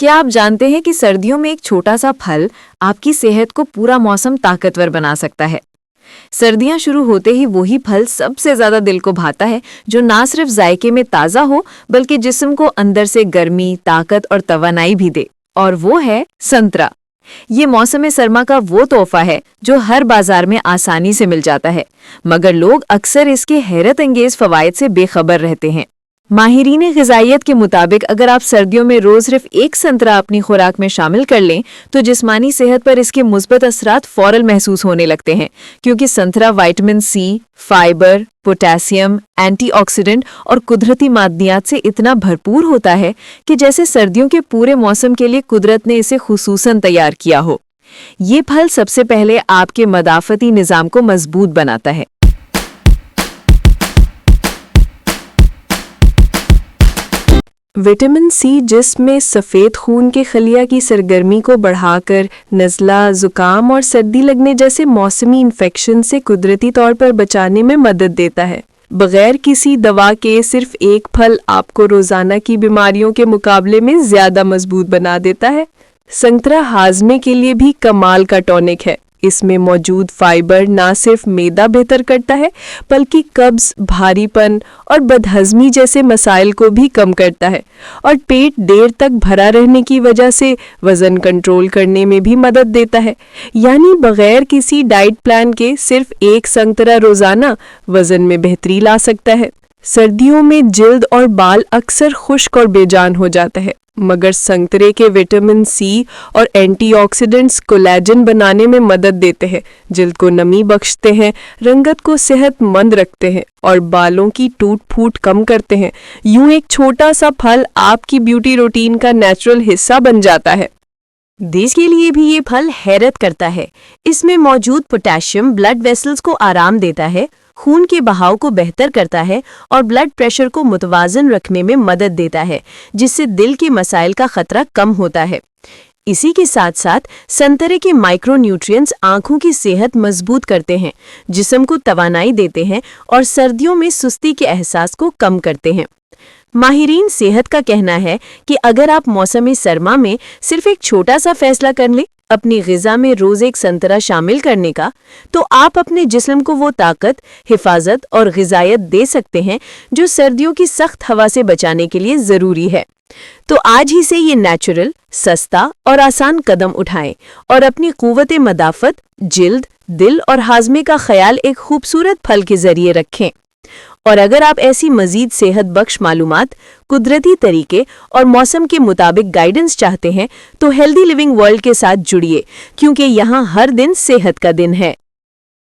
क्या आप जानते हैं कि सर्दियों में एक छोटा सा फल आपकी सेहत को पूरा मौसम ताकतवर बना सकता है। सर्दियां शुरू होते ही वही फल सबसे ज्यादा दिल को भाता है जो ना सिर्फ जायके में ताज़ा हो बल्कि जिस्म को अंदर से गर्मी, ताकत और तवानाई भी दे, और वो है संतरा। ये मौसम सरमा का वो तोहफा है जो हर बाजार में आसानी से मिल जाता है, मगर लोग अक्सर इसके हैरत अंगेज फवायद से बेखबर रहते हैं। माहिरीन ग़िज़ाइयत के मुताबिक अगर आप सर्दियों में रोज़ सिर्फ एक संतरा अपनी खुराक में शामिल कर लें तो जिस्मानी सेहत पर इसके मुस्बत असरात फ़ौरन महसूस होने लगते हैं, क्योंकि संतरा vitamin C, fibre, potassium, antioxidant और कुदरती मादनियात से इतना भरपूर होता है कि जैसे सर्दियों के पूरे मौसम के लिए कुदरत ने इसे खुसूसन तैयार किया हो। ये फल सबसे पहले आपके मदाफ़ती निज़ाम को मजबूत बनाता है। विटामिन सी जिस्म में सफ़ेद खून के खलिया की सरगर्मी को बढ़ाकर नज़ला, ज़ुकाम और सर्दी लगने जैसे मौसमी इन्फेक्शन से कुदरती तौर पर बचाने में मदद देता है। बग़ैर किसी दवा के सिर्फ एक फल आपको रोज़ाना की बीमारियों के मुकाबले में ज़्यादा मजबूत बना देता है। संतरा हाजमे के लिए भी कमाल का टॉनिक है। इसमें मौजूद फाइबर ना सिर्फ मैदा बेहतर करता है बल्कि कब्ज़, भारीपन और बदहज़मी जैसे मसाइल को भी कम करता है, और पेट देर तक भरा रहने की वजह से वज़न कंट्रोल करने में भी मदद देता है। यानी बग़ैर किसी डाइट प्लान के सिर्फ एक संतरा रोज़ाना वज़न में बेहतरी ला सकता है। सर्दियों में जिल्द और बाल अक्सर खुश्क और बेजान हो जाता है, मगर संतरे के विटामिन सी और एंटीऑक्सीडेंट्स कोलेजन बनाने में मदद देते हैं, जिल्द को नमी बख्शते हैं, रंगत को सेहतमंद रखते हैं और बालों की टूट फूट कम करते हैं। यूं एक छोटा सा फल आपकी ब्यूटी रूटीन का नेचुरल हिस्सा बन जाता है। देश के लिए भी ये फल हैरत करता है। इसमें मौजूद पोटेशियम ब्लड वेसल्स को आराम देता है, खून के बहाव को बेहतर करता है और ब्लड प्रेशर को मुतवाज़न रखने में मदद देता है, जिससे दिल के मसाइल का खतरा कम होता है। इसी के साथ साथ संतरे के माइक्रोन्यूट्रिएंट्स आँखों की सेहत मजबूत करते हैं, जिस्म को तवानाई देते हैं और सर्दियों में सुस्ती के एहसास को कम करते हैं। माहिरीन सेहत का कहना है कि अगर आप मौसम सरमा में सिर्फ एक छोटा सा फैसला कर लें, अपनी ग़िज़ा में रोज़ एक संतरा शामिल करने का, तो आप अपने जिस्म को वो ताकत, हिफाजत और ग़िज़ायत दे सकते हैं जो सर्दियों की सख्त हवा से बचाने के लिए ज़रूरी है। तो आज ही से ये नेचुरल, सस्ता और आसान कदम उठाएं और अपनी क़ुव्वत मदाफ़त, जिल्द, दिल और हाज़मे का ख्याल एक खूबसूरत फल के ज़रिए रखें। और अगर आप ऐसी मज़ीद सेहत बख्श मालूमात, कुदरती तरीके और मौसम के मुताबिक गाइडेंस चाहते हैं तो हेल्दी लिविंग वर्ल्ड के साथ जुड़िए, क्योंकि यहाँ हर दिन सेहत का दिन है।